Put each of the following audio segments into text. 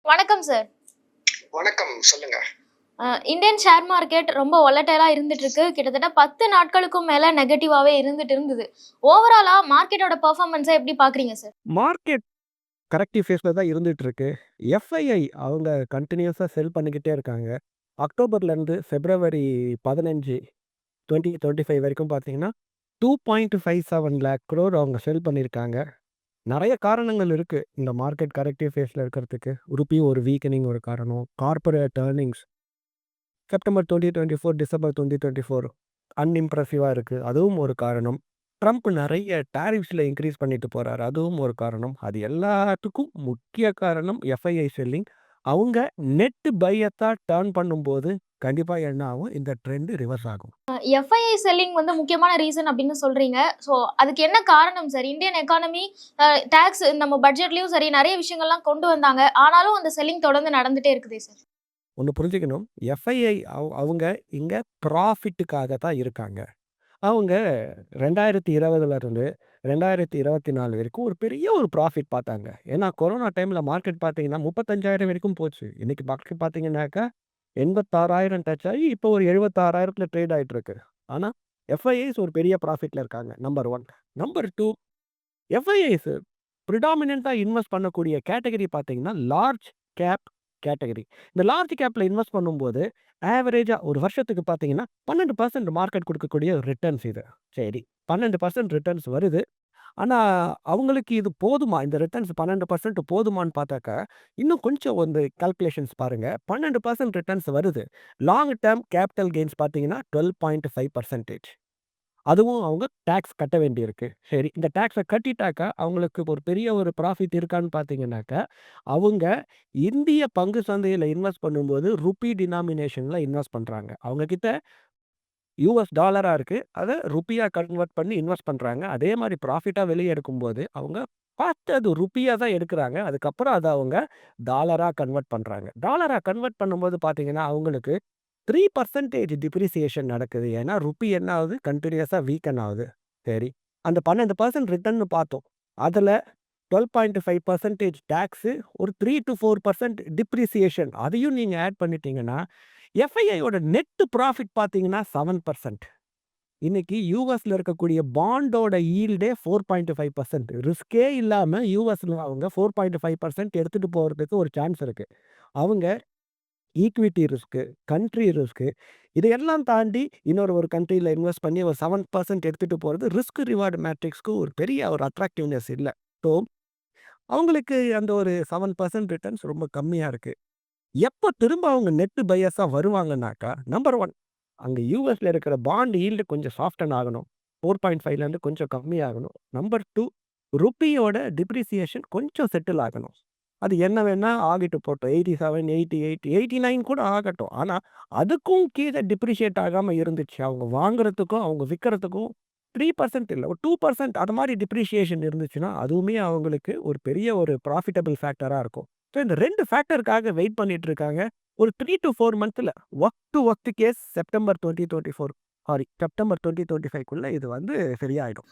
வணக்கம் சார். வணக்கம். சொல்லுங்க. இந்தியன் ஷேர் மார்க்கெட் ரொம்ப வொலடைலா இருந்துட்டு இருக்கு. கிட்டத்தட்ட 10 நாட்களுக்கும் மேல நெகட்டிவாவே இருந்துட்டு இருந்தது. ஓவராலா மார்க்கெட்டோட பெர்ஃபார்மன்ஸ எப்படி பார்க்குறீங்க சார்? மார்க்கெட் கரெக்டிவ் ஃபேஸ்ல தான் இருந்துட்டு இருக்கு. எஃப்ஐஐ அவங்க கன்டினியூஸா செல் பண்ணிக்கிட்டே இருக்காங்க. அக்டோபர்லேருந்து பிப்ரவரி 15, 2025 வரைக்கும் பார்த்தீங்கன்னா, 2.57 லேக் crore அவங்க செல் பண்ணியிருக்காங்க. நெறைய காரணங்கள் இருக்கு. இந்த மார்க்கெட் கரெக்டிவ் ஃபேஸ்ல இருக்கிறதுக்கு. ரூபி ஒரு வீக்கனிங் ஒரு காரணம். கார்ப்பரேட் எர்னிங்ஸ் செப்டம்பர் 2024, டிசம்பர் 2024 அன்இம்ப்ரெசிவா இருக்கு. அதுவும் ஒரு காரணம். ட்ரம்ப் நெறைய டாரிஃப்ஸ்ல இன்க்ரீஸ் பண்ணிட்டு போறாரு. அதுவும் ஒரு காரணம். அது எல்லாத்துக்கும் முக்கிய காரணம் எஃப்ஐஐ செல்லிங். அவங்க நெட் பையத்தா டர்ன் பண்ணும்போது, கண்டிப்பா என்ன ஆகும்? இந்த ட்ரெண்ட் ரிவர்ஸ் ஆகும். எஃப்ஐஐ செல்லிங் வந்து முக்கியமான ரீசன் அப்படின்னு சொல்றீங்க. ஸோ அதுக்கு என்ன காரணம் சார்? இந்தியன் எக்கானமி டாக்ஸ் நம்ம பட்ஜெட்லயும் சரி நெறைய விஷயங்கள்லாம் கொண்டு வந்தாங்க. ஆனாலும் அந்த செல்லிங் தொடர்ந்து நடந்துட்டே இருக்குதே சார். ஒண்ணு புரிஞ்சுக்கணும். எஃப்ஐஐ அவங்க இங்க ப்ராஃபிட்டுக்காக தான் இருக்காங்க. அவங்க 2020லேருந்து 2024 வரைக்கும் ஒரு பெரிய ஒரு ப்ராஃபிட் பார்த்தாங்க. ஏன்னா கொரோனா டைம்ல மார்க்கெட் பார்த்தீங்கன்னா 35,000 வரைக்கும் போச்சு. இன்னைக்கு மார்க்கெட் பார்த்தீங்கன்னாக்கா 86,000 டச் ஆகி இப்போ ஒரு 76,000ல ட்ரேட் ஆயிட்டு இருக்கு. ஆனா எஃப்ஐஐஸ் ஒரு பெரிய ப்ராஃபிட்ல இருக்காங்க. நம்பர் 1. நம்பர் 2, எஃப்ஐஐஸ் பிரிடாமினன்ட்டா இன்வெஸ்ட் பண்ணக்கூடிய கேட்டகரி பார்த்தீங்கன்னா, லார்ஜ் கேப் கேட்டகரி. இந்த லார்ஜ் கேப்ல இன்வெஸ்ட் பண்ணும்போது, ஆவரேஜா ஒரு வருஷத்துக்கு பார்த்தீங்கன்னா, 12% மார்க்கெட் குடுக்கக்கூடிய ரிட்டர்ன்ஸ் இது. சரி, 12% ரிட்டர்ன்ஸ் வருது. ஆனா, அவங்களுக்கு இது போதுமா? இந்த ரிட்டர்ன்ஸ் 12% போதுமான்னு பார்த்தாக்கா, இன்னும் கொஞ்சம் வந்து கால்குலேஷன்ஸ் பாருங்க. 12% ரிட்டர்ன்ஸ் வருது. லாங் டெர்ம் கேபிட்டல் கெயின்ஸ் பார்த்தீங்கன்னா, 12.5%. அதுவும் அவங்க டாக்ஸ் கட்ட வேண்டியிருக்கு. சரி, இந்த டாக்ஸ கட்டிட்டாக்கா, அவங்களுக்கு ஒரு பெரிய ஒரு ப்ராஃபிட் இருக்கான்னு பார்த்தீங்கன்னாக்கா, அவங்க இந்திய பங்கு சந்தையில இன்வெஸ்ட் பண்ணும்போது ரூபி டினாமினேஷன்ல இன்வெஸ்ட் பண்றாங்க. அவங்க கிட்ட யுஎஸ் டாலரா இருக்கு. அத ரூபியா கன்வெர்ட் பண்ணி இன்வெஸ்ட் பண்றாங்க. அதே மாரி ப்ராஃபிட்டா வெளிய எடுக்கும்போது, அவங்க ஃபர்ஸ்ட் அது ரூபியா தான் எடுக்குறாங்க. அதுக்கப்புறம் அத அவங்க டாலரா கன்வெர்ட் பண்றாங்க. டாலரா கன்வெர்ட் பண்ணும்போது பார்த்தீங்கன்னா, அவங்களுக்கு 3% டிப்ரிசியேஷன் நடக்குது. ஏன்னா, ரூபி என்ன ஆகுது? கன்டினியூஸா வீக்கன் ஆகுது. சரி. அந்த 12% ரிட்டர்ன்னு பார்த்தோம். அதுல 12.5% டாக்ஸு, ஒரு 3-4% டிப்ரிசியேஷன். அதையும் நீங்க ஆட் பண்ணிட்டீங்கன்னா, எஃப்ஐஐயோட நெட் ப்ராஃபிட் பார்த்தீங்கன்னா 7%. இன்னைக்கு யுஎஸ்ல இருக்கக்கூடிய பாண்டோட ஈல்டே 4.5%. ரிஸ்கே இல்லாம யுஎஸ்ல அவங்க 4.5% எடுத்துட்டு போறதுக்கு ஒரு சான்ஸ் இருக்கு. அவங்க ஈக்விட்டி ரிஸ்க்கு, கண்ட்ரி ரிஸ்க்கு இதையெல்லாம் தாண்டி ஒரு கண்ட்ரியில இன்வெஸ்ட் பண்ணி ஒரு 7% எடுத்துட்டு போறது ரிஸ்க் ரிவார்ட் மேட்ரிக்ஸ்க்கு ஒரு பெரிய ஒரு அட்ராக்டிவ்னஸ் இல்ல. ஸோ, அவங்களுக்கு அந்த ஒரு 7% ரிட்டர்ன்ஸ் ரொம்ப கம்மியா இருக்கு. எப்போ திரும்ப அவங்க நெட் பையர்ஸா வருவாங்கன்னாக்கா, நம்பர் 1 அங்க யுஎஸ்ல இருக்கிற பாண்ட் ஈல்டு கொஞ்சம் சாஃப்டன் ஆகணும். 4.5லேருந்து கொஞ்சம் கம்மியாகணும். நம்பர் 2, ரூபியோட டிப்ரிசியேஷன் கொஞ்சம் செட்டில் ஆகணும். அது என்ன வேணா ஆகிட்டு போட்டும். 87, 88, 89 கூட ஆகட்டும். ஆனா, அதுக்கும் கீழ டிப்ரிஷியேட் ஆகாம இருந்துச்சு. அவங்க வாங்குறதுக்கும், அவங்க விக்கிறதுக்கும் 3% இல்ல. ஒரு 2% அது மாரி டிப்ரிஷியேஷன் இருந்துச்சுன்னா, அதுவுமே அவங்களுக்கு ஒரு பெரிய ஒரு ப்ராஃபிட்டபிள் ஃபேக்டரா இருக்கும். ஸோ, இந்த 2 ஃபேக்டருக்காக வெயிட் பண்ணிட்டு இருக்காங்க. ஒரு 3-4 மந்த்ல work to work case September 2024 September 2025க்குள்ள இது வந்து சரியாயிடும்.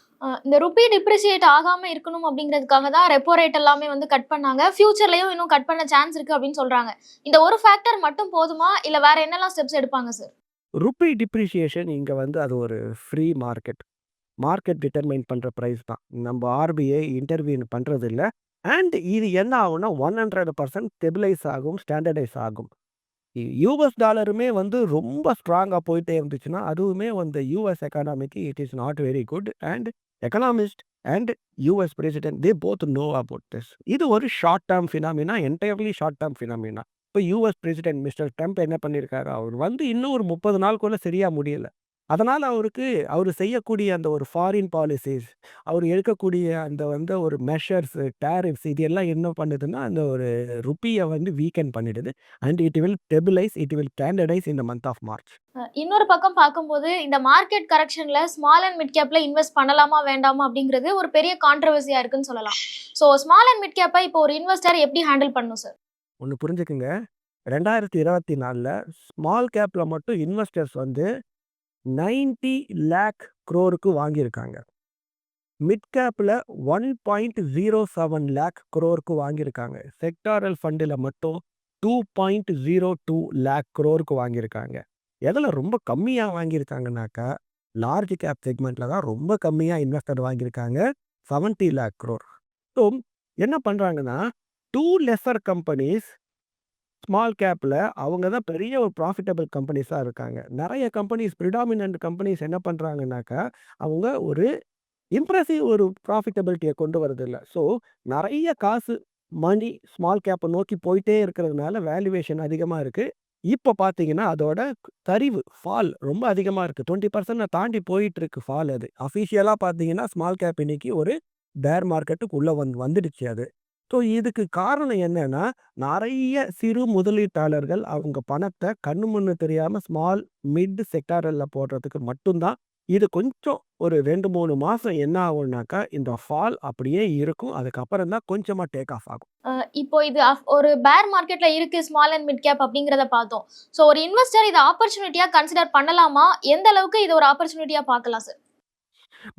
இந்த ரூபி டிப்ரிசியேட் ஆகாம இருக்கணும் அப்படிங்கிறதுக்காக தான் ரெப்போ ரேட் எல்லாமே வந்து கட் பண்ணாங்க. ஃபியூச்சர்லயும் இன்னும் கட் பண்ண சான்ஸ் இருக்கு அப்படின்னு சொல்றாங்க. இந்த ஒரு ஃபேக்டர் மட்டும் போதுமா? இல்ல வேற என்னெல்லாம் ஸ்டெப்ஸ் எடுப்பாங்க சார்? ரூபி டிப்ரிஷியேஷன் இங்க வந்து அது ஒரு ஃப்ரீ மார்க்கெட். மார்க்கெட் டிட்டர்மைன் பண்ற பிரைஸ் தான். நம்ம ஆர்பிஐ இன்டர்வீன் பண்றது இல்ல. அண்ட் இது என்ன ஆகும்னா 100% ஸ்டெபிலைஸ் ஆகும், ஸ்டாண்டர்டைஸ் ஆகும். யுஎஸ் டாலருமே வந்து ரொம்ப ஸ்ட்ராங்கா போயிட்டே இருந்துச்சுன்னா, அதுவுமே வந்து யுஎஸ் எக்கானமிக்கு it is not very good. And economist and US president they both know about this. இது ஒரு short term phenomena, entirely short term phenomena. இப்போ யுஎஸ் பிரசிடென்ட் மிஸ்டர் ட்ரம்ப் என்ன பண்ணியிருக்காரு? அவர் வந்து இன்னும் ஒரு 30 நாளுக்குள்ள சரியா முடியல. அதனால அவரு செய்யக்கூடிய அந்த ஒரு ஃபாரின் பாலிசிஸ், அவர் எடுக்கக்கூடிய அந்த வந்து ஒரு மெஷர்ஸ், டாரிஃப்ஸ் இது எல்லாம் என்ன பண்ணுதுன்னா, அந்த ஒரு ருப்பிய வந்து வீக்கன் பண்ணிடுது. And it will stabilise, it will standardise in the month of March. இன்னொரு பக்கம் பார்க்கும்போது இந்த மார்க்கெட் கரெக்ஷன்ல ஸ்மால் அண்ட் மிட் கேப்ல இன்வெஸ்ட் பண்ணலாமா வேண்டாமா அப்படிங்கிறது ஒரு பெரிய கான்ட்ரோவர்சியா இருக்குன்னு சொல்லலாம். ஸோ ஸ்மால் அண்ட் மிட் கேப்பை இப்போ ஒரு இன்வெஸ்டர் எப்படி ஹேண்டில் பண்ணணும் சார்? ஒண்ணு புரிஞ்சுக்குங்க. 2024ல ஸ்மால் கேப்ல மட்டும் இன்வெஸ்டர்ஸ் வந்து 90 லேக் க்ரோருக்கு வாங்கியிருக்காங்க. மிட் கேப்பில் 1.07 லேக் crore வாங்கியிருக்காங்க. செக்டாரல் ஃபண்டில் மட்டும் 2.02 லேக் crore வாங்கியிருக்காங்க. எதில் ரொம்ப கம்மியாக வாங்கியிருக்காங்கனாக்கா லார்ஜ் கேப் செக்மெண்ட்டில் தான் ரொம்ப கம்மியாக இன்வெஸ்டர் வாங்கியிருக்காங்க, 70 லேக் crore. ஸோ என்ன பண்ணுறாங்கன்னா 2 லெஸர் கம்பெனிஸ் ஸ்மால் கேப்பில் அவங்க தான் பெரிய ஒரு ப்ராஃபிட்டபிள் கம்பெனிஸாக இருக்காங்க. நிறைய கம்பெனிஸ் ப்ரிடாமினன்ட் கம்பெனிஸ் என்ன பண்ணுறாங்கனாக்கா அவங்க ஒரு இம்ப்ரெசிவ் ஒரு ப்ராஃபிட்டபிலிட்டியை கொண்டு வரதில்லை. ஸோ நிறைய காசு மணி ஸ்மால் கேப்பை நோக்கி போயிட்டே இருக்கிறதுனால வேல்யூவேஷன் அதிகமாக இருக்குது. இப்போ பார்த்தீங்கன்னா அதோட சரிவு ஃபால் ரொம்ப அதிகமாக இருக்குது. 20% தாண்டி போயிட்டு இருக்கு ஃபால். அது அஃபிஷியலாக பார்த்தீங்கன்னா ஸ்மால் கேப் இன்னைக்கு ஒரு பேர் மார்க்கெட்டுக்கு உள்ளே வந்துடுச்சு அது. ஸோ இதுக்கு காரணம் என்னன்னா நிறைய சிறு முதலீட்டாளர்கள் அவங்க பணத்தை கண்ணு முன்னு தெரியாமல் ஸ்மால் மிட் செக்டாரில் போடுறதுக்கு மட்டும்தான். இது கொஞ்சம் ஒரு 2-3 மாதம் என்ன ஆகும்னாக்கா இந்த ஃபால் அப்படியே இருக்கும். அதுக்கப்புறம் தான் கொஞ்சமாக டேக் ஆஃப் ஆகும். இப்போ இது ஒரு பேர் மார்க்கெட்ல இருக்கு ஸ்மால் அண்ட் மிட் கேப் அப்படிங்கிறத பார்த்தோம். ஸோ ஒரு இன்வெஸ்டர் இதை ஆப்பர்ச்சுனிட்டியா கன்சிடர் பண்ணலாமா? எந்த அளவுக்கு இது ஒரு ஆப்பர்ச்சுனிட்டியா பார்க்கலாம் சார்?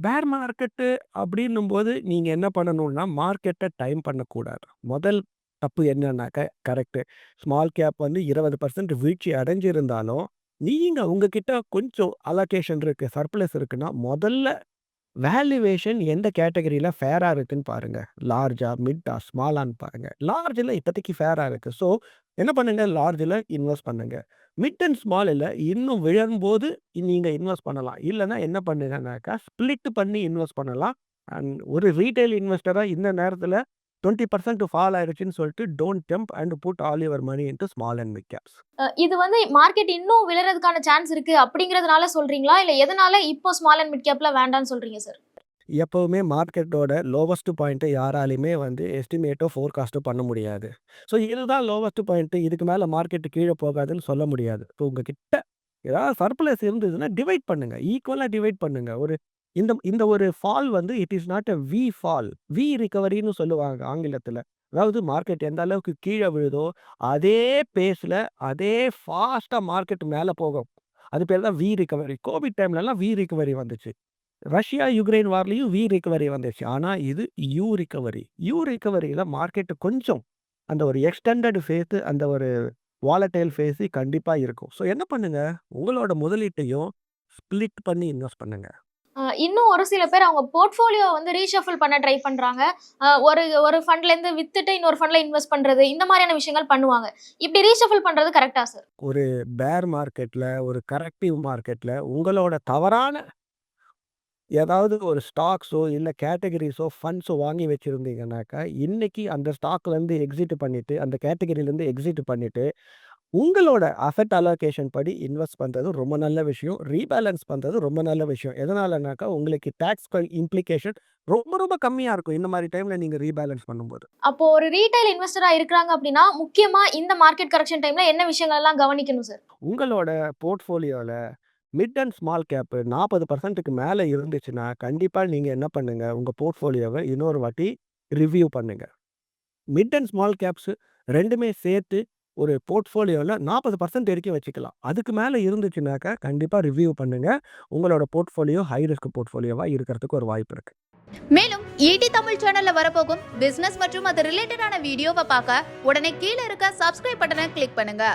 பேர் மார்க்கெட்டு அப்படின்னும் போது நீங்கள் என்ன பண்ணணும்னா மார்க்கெட்டை டைம் பண்ணக்கூடாது. முதல் தப்பு என்னன்னாக்கா கரெக்டு, ஸ்மால் கேப் வந்து 20% வீழ்ச்சி அடைஞ்சிருந்தாலும் நீங்கள் உங்ககிட்ட கொஞ்சம் அலோகேஷன் இருக்குது, சர்ப்ளஸ் இருக்குன்னா முதல்ல வேல்யூவேஷன் எந்த கேட்டகரியில் ஃபேராக இருக்குன்னு பாருங்கள். லார்ஜா மிட்டா ஸ்மாலான்னு பாருங்கள். லார்ஜில் இப்போதைக்கு ஃபேராக இருக்குது. ஸோ என்ன பண்ணுங்கள், லார்ஜில் இன்வெஸ்ட் பண்ணுங்கள். மிட் அண்ட் ஸ்மாலில் இன்னும் விழும்போது நீங்கள் இன்வெஸ்ட் பண்ணலாம். இல்லைன்னா என்ன பண்ணுங்கன்னாக்கா ஸ்ப்ளிட் பண்ணி இன்வெஸ்ட் பண்ணலாம். அண்ட் ஒரு ரீட்டைல் இன்வெஸ்டராக இந்த நேரத்தில் 20% ஃபால் ஆயிடுச்சுன்னு சொல்லிட்டு don't jump and put all your money into small and mid caps. இது வந்து மார்க்கெட் இன்னும் விழறதுக்கான சான்ஸ் இருக்கு அப்படிங்கிறதுனால சொல்றீங்களா, இல்ல எதனால இப்போ ஸ்மால் அண்ட் மிட் கேப்ல வேண்டாம்னு சொல்றீங்க சார்? எப்போவுமே மார்க்கெட்டோட லோவஸ்ட் பாயிண்ட்டை யாராலையுமே வந்து எஸ்டிமேட்டோ ஃபோர்காஸ்ட்டோ பண்ண முடியாது. ஸோ இதுதான் லோவஸ்ட் பாயிண்ட்டு, இதுக்கு மேலே மார்க்கெட்டு கீழே போகாதுன்னு சொல்ல முடியாது. ஸோ உங்ககிட்ட ஏதாவது சர்ப்ளஸ் இருந்ததுன்னா டிவைட் பண்ணுங்கள், ஈக்குவலாக டிவைட் பண்ணுங்கள். ஒரு இந்த ஒரு ஃபால் வந்து it is not a V fall, V ரிகவரின்னு சொல்லுவாங்க ஆங்கிலத்தில். அதாவது மார்க்கெட் எந்த அளவுக்கு கீழே விழுதோ அதே பேஸில் அதே ஃபாஸ்ட்டாக மார்க்கெட் மேலே போகும். அது பேர் தான் வி ரிகவரி. கோவிட் டைம்லலாம் வி ரிகவரி வந்துச்சு. ரஷ்யா யுக்ரைன் வார்லேயும் வி ரிகவரி வந்துச்சு. ஆனால் இது யூ ரிகவரி. யூ ரிகவரியில் மார்க்கெட்டு கொஞ்சம் அந்த ஒரு எக்ஸ்டெண்டட் ஃபேஸு, அந்த ஒரு வாலட்டைல் ஃபேஸு கண்டிப்பாக இருக்கும். ஸோ என்ன பண்ணுங்கள், உங்களோட முதலீட்டையும் ஸ்ப்ளிட் பண்ணி இன்வெஸ்ட் பண்ணுங்கள். இன்னும் ஒரு சில பேர் அவங்க போர்ட்ஃபோலியோ வந்து ரீஷஃபிள் பண்ண ட்ரை பண்றாங்க. ஒரு ஃபண்ட்லேருந்து வித்துட்டு இன்னொரு ஃபண்ட்ல இன்வெஸ்ட் பண்றது, இந்த மாதிரியான விஷயங்கள் பண்ணுவாங்க. இப்படி ரீஷஃபிள் பண்றது கரெக்டா சார்? ஒரு பேர் மார்க்கெட்டில், ஒரு கரெக்டிவ் மார்க்கெட்டில் உங்களோட தவறான ஏதாவது ஒரு ஸ்டாக்ஸோ இல்லை கேட்டகரிஸோ ஃபண்ட்ஸோ வாங்கி வச்சுருந்தீங்கன்னாக்கா இன்னைக்கு அந்த ஸ்டாக்லேருந்து எக்ஸிட் பண்ணிவிட்டு, அந்த கேட்டகரியிலேருந்து எக்ஸிட் பண்ணிவிட்டு உங்களோட அசெட் அலோகேஷன் படி இன்வெஸ்ட் பண்ணுறது ரொம்ப நல்ல விஷயம். ரீபேலன்ஸ் பண்ணுறது ரொம்ப நல்ல விஷயம். எதனாலனாக்கா உங்களுக்கு டேக்ஸ் இம்ப்ளிகேஷன் ரொம்ப ரொம்ப கம்மியாக இருக்கும் இந்த மாதிரி டைமில் நீங்கள் ரீபேலன்ஸ் பண்ணும்போது. அப்போ ஒரு ரீட்டைல் இன்வெஸ்டரா இருக்கிறாங்க அப்படின்னா முக்கியமா இந்த மார்க்கெட் கரெக்ஷன் டைம்ல என்ன விஷயங்கள் எல்லாம் கவனிக்கணும் சார்? உங்களோட போர்ட்ஃபோலியோவில் மிட் அண்ட் ஸ்மால் கேப்பு 40%க்கு மேலே இருந்துச்சுன்னா கண்டிப்பாக நீங்கள் என்ன பண்ணுங்கள், உங்கள் போர்ட்ஃபோலியோவை இன்னொரு வாட்டி ரிவ்யூ பண்ணுங்கள். மிட் அண்ட் ஸ்மால் கேப்ஸு ரெண்டுமே சேர்த்து ஒரு போர்ட்ஃபோலியோவில் 40% வரைக்கும் வச்சுக்கலாம். அதுக்கு மேலே இருந்துச்சுனாக்கா கண்டிப்பாக ரிவ்யூ பண்ணுங்கள். உங்களோட போர்ட்ஃபோலியோ ஹை ரிஸ்க் போர்ட்ஃபோலியோவாக இருக்கிறதுக்கு ஒரு வாய்ப்பு இருக்குது. மேலும் ஈடி தமிழ் சேனல்ல வரப்போகும் பிசினஸ் மற்றும் அது ரிலேட்டடான வீடியோவை பார்க்க உடனே கீழே இருக்க சப்ஸ்கிரைப் பட்டனை கிளிக் பண்ணுங்க.